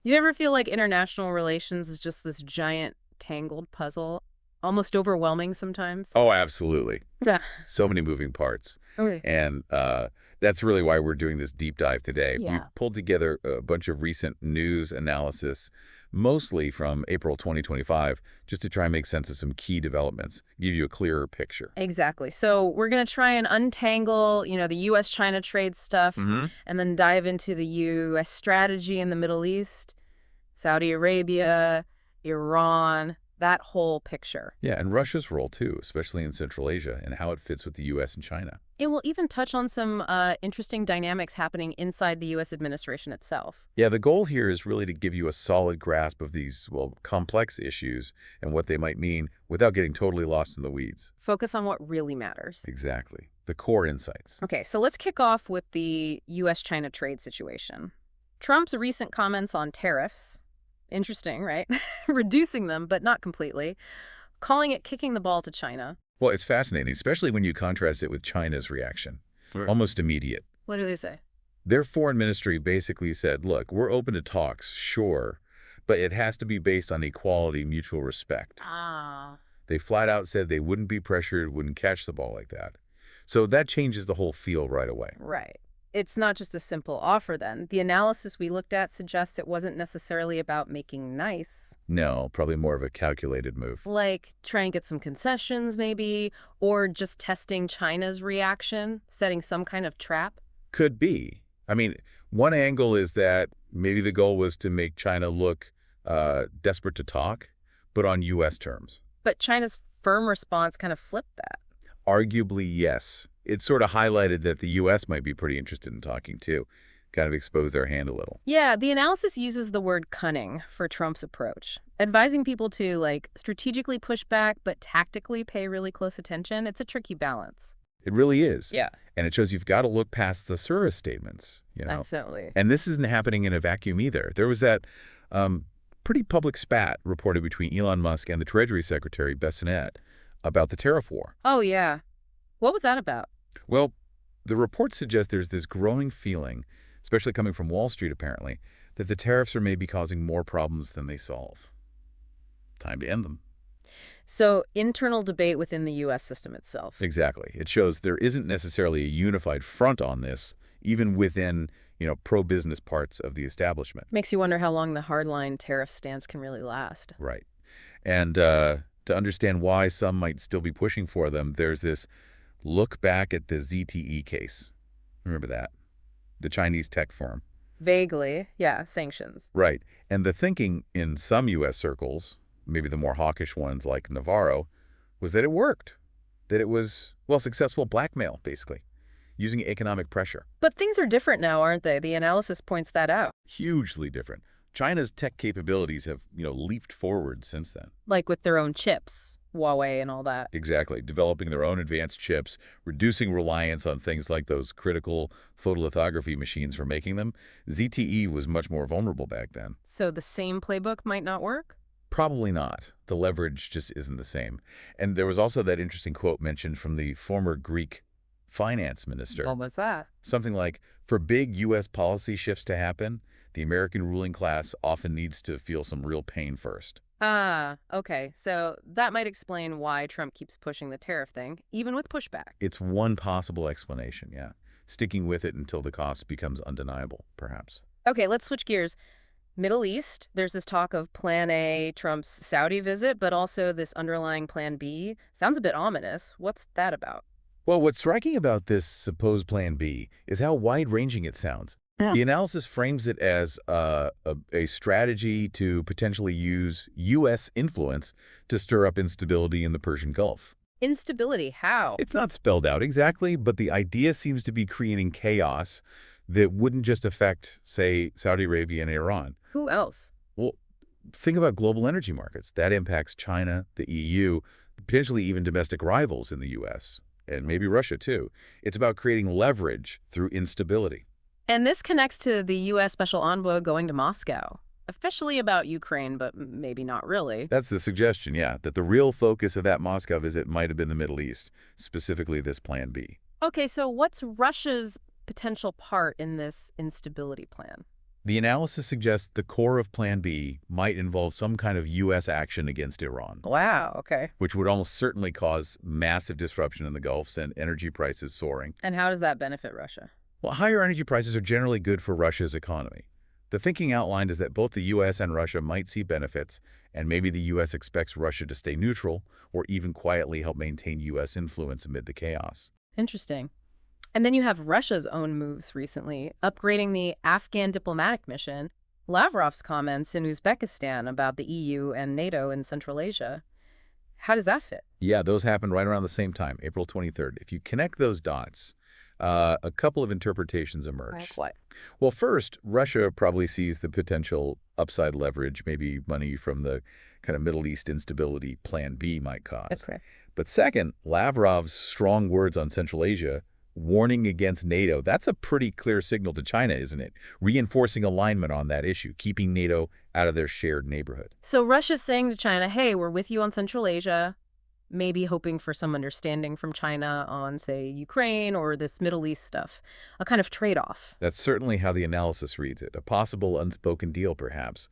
Do you ever feel like international relations is just this giant tangled puzzle, almost overwhelming sometimes? Oh, absolutely. Yeah. So many moving parts. Okay. And that's really why we're doing this deep dive today. We've Yeah. pulled together a bunch of recent news analysis, mostly from April 2025, just to try and make sense of some key developments, give you a clearer picture. Exactly. So we're going to try and untangle, the U.S.-China trade stuff Hmm. and then dive into the U.S. strategy in the Middle East, Saudi Arabia, Iran, that whole picture. Yeah, and Russia's role, too, especially in Central Asia, and how it fits with the U.S. and China. And we'll even touch on some interesting dynamics happening inside the U.S. administration itself. Yeah, the goal here is really to give you a solid grasp of these, well, complex issues and what they might mean without getting totally lost in the weeds. Focus on what really matters. Exactly. The core insights. Okay, so let's kick off with the U.S.-China trade situation. Trump's recent comments on tariffs, interesting, right? Reducing them, but not completely. Calling it kicking the ball to China. Well, it's fascinating, especially when you contrast it with China's reaction. Right. Almost immediate. What do they say? Their foreign ministry basically said, look, we're open to talks, sure, but it has to be based on equality, mutual respect. Ah. They flat out said they wouldn't be pressured, wouldn't catch the ball like that. So that changes the whole feel right away. Right. It's not just a simple offer then. The analysis we looked at suggests it wasn't necessarily about making nice. No, probably more of a calculated move. Like try and get some concessions maybe, or just testing China's reaction, setting some kind of trap. Could be. I mean, one angle is that maybe the goal was to make China look desperate to talk, but on U.S. terms. But China's firm response kind of flipped that. Arguably, yes. It sort of highlighted that the U.S. might be pretty interested in talking, too. Kind of exposed their hand a little. Yeah, the analysis uses the word cunning for Trump's approach, advising people to, strategically push back but tactically pay really close attention. It's a tricky balance. It really is. Yeah. And it shows you've got to look past the service statements. Absolutely. And this isn't happening in a vacuum either. There was that pretty public spat reported between Elon Musk and the Treasury Secretary, Bessonette, about the tariff war. Oh, yeah. What was that about? Well, the reports suggest there's this growing feeling, especially coming from Wall Street apparently, that the tariffs are maybe causing more problems than they solve. Time to end them. So, internal debate within the U.S. system itself. Exactly. It shows there isn't necessarily a unified front on this, even within, pro-business parts of the establishment. Makes you wonder how long the hardline tariff stance can really last. Right. And to understand why some might still be pushing for them, there's this look back at the ZTE case. Remember that? The Chinese tech firm. Vaguely, yeah, sanctions. Right. And the thinking in some U.S. circles, maybe the more hawkish ones like Navarro, was that it worked. That it was, well, successful blackmail, basically, using economic pressure. But things are different now, aren't they? The analysis points that out. Hugely different. China's tech capabilities have, leaped forward since then. Like with their own chips, Huawei and all that. Exactly. Developing their own advanced chips, reducing reliance on things like those critical photolithography machines for making them. ZTE was much more vulnerable back then. So the same playbook might not work? Probably not. The leverage just isn't the same. And there was also that interesting quote mentioned from the former Greek finance minister. What was that? Something like, for big U.S. policy shifts to happen, the American ruling class often needs to feel some real pain first. Ah, okay. So that might explain why Trump keeps pushing the tariff thing, even with pushback. It's one possible explanation, yeah. Sticking with it until the cost becomes undeniable, perhaps. Okay, let's switch gears. Middle East, there's this talk of Plan A, Trump's Saudi visit, but also this underlying Plan B. Sounds a bit ominous. What's that about? Well, what's striking about this supposed Plan B is how wide-ranging it sounds. Yeah. The analysis frames it as a strategy to potentially use U.S. influence to stir up instability in the Persian Gulf. Instability, how? It's not spelled out exactly, but the idea seems to be creating chaos that wouldn't just affect, say, Saudi Arabia and Iran. Who else? Well, think about global energy markets. That impacts China, the EU, potentially even domestic rivals in the U.S., and maybe Russia, too. It's about creating leverage through instability. And this connects to the U.S. Special Envoy going to Moscow, officially about Ukraine, but maybe not really. That's the suggestion, yeah, that the real focus of that Moscow visit might have been the Middle East, specifically this Plan B. Okay, so what's Russia's potential part in this instability plan? The analysis suggests the core of Plan B might involve some kind of U.S. action against Iran, Wow, okay. which would almost certainly cause massive disruption in the Gulf, send energy prices soaring. And how does that benefit Russia? Well, higher energy prices are generally good for Russia's economy. The thinking outlined is that both the U.S. and Russia might see benefits, and maybe the U.S. expects Russia to stay neutral or even quietly help maintain U.S. influence amid the chaos. Interesting. And then you have Russia's own moves recently, upgrading the Afghan diplomatic mission, Lavrov's comments in Uzbekistan about the EU and NATO in Central Asia. How does that fit? Yeah, those happened right around the same time, April 23rd. If you connect those dots, a couple of interpretations emerge. Like what? Well, first, Russia probably sees the potential upside leverage, maybe money from the kind of Middle East instability Plan B might cause. That's correct. But second, Lavrov's strong words on Central Asia, warning against NATO, that's a pretty clear signal to China, isn't it? Reinforcing alignment on that issue, keeping NATO out of their shared neighborhood. So Russia's saying to China, hey, we're with you on Central Asia, maybe hoping for some understanding from China on, say, Ukraine or this Middle East stuff, a kind of trade-off. That's certainly how the analysis reads it. A possible unspoken deal, perhaps.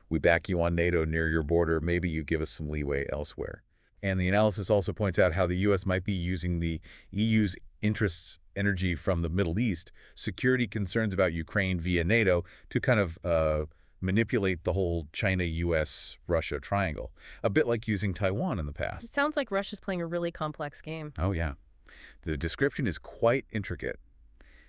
We back you on NATO near your border. Maybe you give us some leeway elsewhere. And the analysis also points out how the U.S. might be using the EU's interests energy from the Middle East, security concerns about Ukraine via NATO to kind of manipulate the whole China-U.S.-Russia triangle, a bit like using Taiwan in the It past. sounds like Russia's playing a really complex game. Oh, yeah. The description is quite intricate,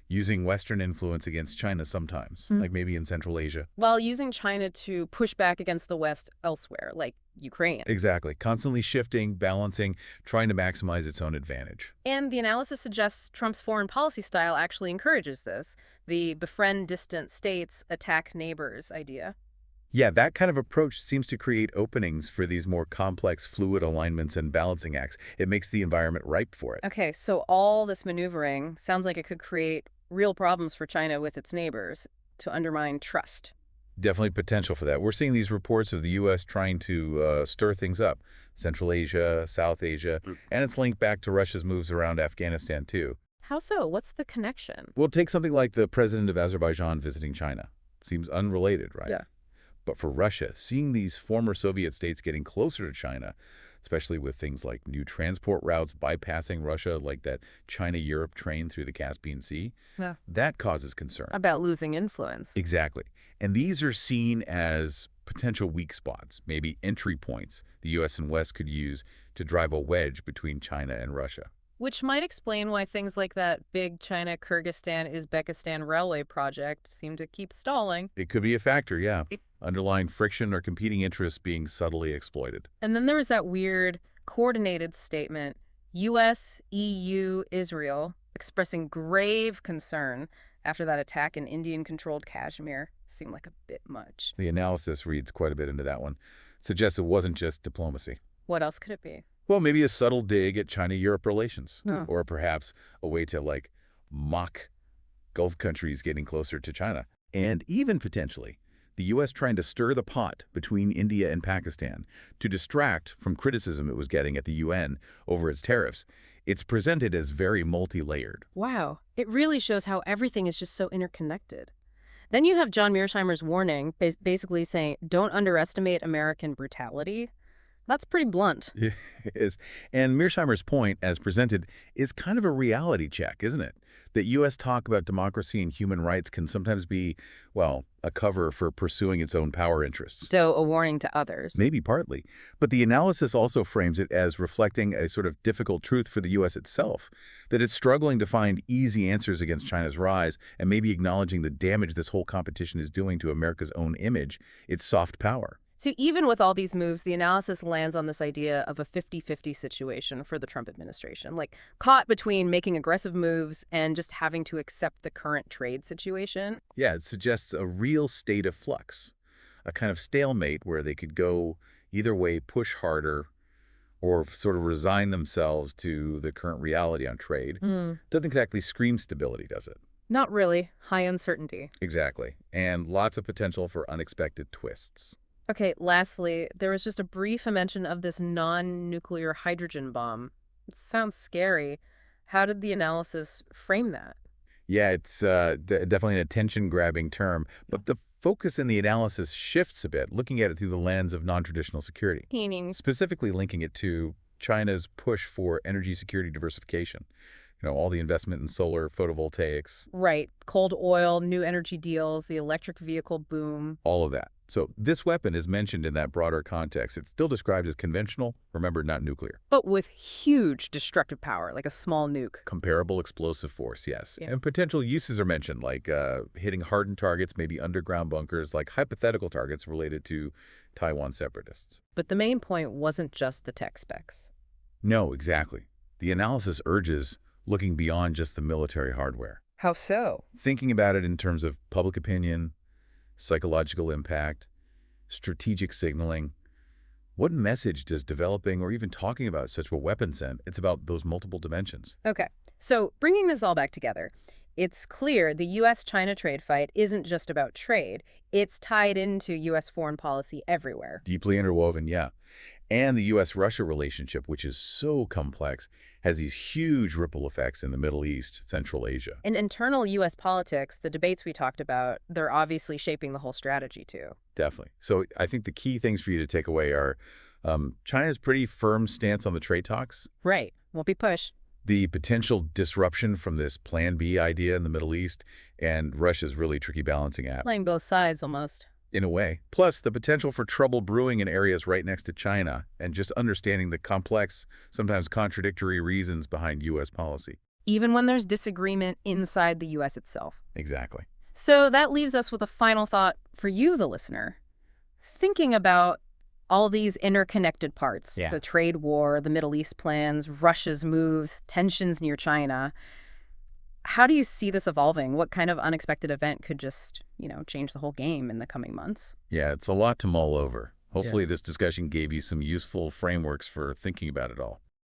using Western influence against China sometimes, like maybe in Central Asia. While using China to push back against the West elsewhere, like Ukraine. Exactly. Constantly shifting, balancing, trying to maximize its own advantage. And the analysis suggests Trump's foreign policy style actually encourages this, the befriend distant states, attack neighbors idea. Yeah, that kind of approach seems to create openings for these more complex fluid alignments and balancing acts. It makes the environment ripe for it. Okay, so all this maneuvering sounds like it could create real problems for China with its neighbors to undermine trust. Definitely potential for that. We're seeing these reports of the U.S. trying to stir things up. Central Asia, South Asia, and it's linked back to Russia's moves around Afghanistan, too. How so? What's the connection? Well, take something like the president of Azerbaijan visiting China. Seems unrelated, right? Yeah. But for Russia, seeing these former Soviet states getting closer to China, especially with things like new transport routes bypassing Russia, like that China-Europe train through the Caspian Sea, Yeah. that causes concern. About losing influence. Exactly. And these are seen as potential weak spots, maybe entry points the U.S. and West could use to drive a wedge between China and Russia. Which might explain why things like that big China-Kyrgyzstan-Uzbekistan railway project seem to keep stalling. It could be a factor, yeah. Underlying friction or competing interests being subtly exploited. And then there was that weird, coordinated statement, U.S., EU, Israel, expressing grave concern after that attack in Indian-controlled Kashmir. Seemed like a bit much. The analysis reads quite a bit into that one. Suggests it wasn't just diplomacy. What else could it be? Well, maybe a subtle dig at China-Europe relations. Oh. Or perhaps a way to, mock Gulf countries getting closer to China. And even potentially, the U.S. trying to stir the pot between India and Pakistan to distract from criticism it was getting at the UN over its tariffs. It's presented as very multi-layered. Wow. It really shows how everything is just so interconnected. Then you have John Mearsheimer's warning, basically saying, don't underestimate American brutality. That's pretty blunt. It is. And Mearsheimer's point, as presented, is kind of a reality check, isn't it? That U.S. talk about democracy and human rights can sometimes be, well, a cover for pursuing its own power interests. So a warning to others. Maybe partly. But the analysis also frames it as reflecting a sort of difficult truth for the U.S. itself, that it's struggling to find easy answers against China's rise and maybe acknowledging the damage this whole competition is doing to America's own image, its soft power. So even with all these moves, the analysis lands on this idea of a 50-50 situation for the Trump administration, like caught between making aggressive moves and just having to accept the current trade situation. Yeah, it suggests a real state of flux, a kind of stalemate where they could go either way, push harder, or sort of resign themselves to the current reality on trade. Doesn't exactly scream stability, does it? Not really. High uncertainty. Exactly. And lots of potential for unexpected twists. Okay, lastly, there was just a brief mention of this non-nuclear hydrogen bomb. It sounds scary. How did the analysis frame that? Yeah, it's definitely an attention-grabbing term, but the focus in the analysis shifts a bit, looking at it through the lens of non-traditional security, Meaning, specifically linking it to China's push for energy security diversification. All the investment in solar, photovoltaics, right, cold oil, new energy deals, the electric vehicle boom. all of that. So this weapon is mentioned in that broader context. It's still described as conventional, remember, not nuclear. But with huge destructive power, like a small nuke. Comparable explosive force, yes. Yeah. And potential uses are mentioned, like hitting hardened targets, maybe underground bunkers, like hypothetical targets related to Taiwan separatists. But the main point wasn't just the tech specs. No, exactly. The analysis urges looking beyond just the military hardware, How so? thinking about it in terms of public opinion, psychological impact, strategic signaling. What message does developing or even talking about such a weapon send? It's about those multiple dimensions. Okay, so bringing this all back together, it's clear the U.S.-China trade fight isn't just about trade. It's tied into U.S. foreign policy everywhere. Deeply interwoven, yeah. And the U.S.-Russia relationship, which is so complex, has these huge ripple effects in the Middle East, Central Asia. In internal U.S. politics, the debates we talked about, they're obviously shaping the whole strategy, too. Definitely. So I think the key things for you to take away are China's pretty firm stance on the trade talks, Right. Won't be pushed. the potential disruption from this Plan B idea in the Middle East, and Russia's really tricky balancing act, Playing both sides, almost. in a way. Plus, the potential for trouble brewing in areas right next to China, and just understanding the complex, sometimes contradictory reasons behind U.S. policy. Even when there's disagreement inside the U.S. itself. Exactly. So that leaves us with a final thought for you, the listener. Thinking about all these interconnected parts, Yeah. the trade war, the Middle East plans, Russia's moves, tensions near China, how do you see this evolving? What kind of unexpected event could just, change the whole game in the coming months? Yeah, it's a lot to mull over. Hopefully this discussion gave you some useful frameworks for thinking about it all.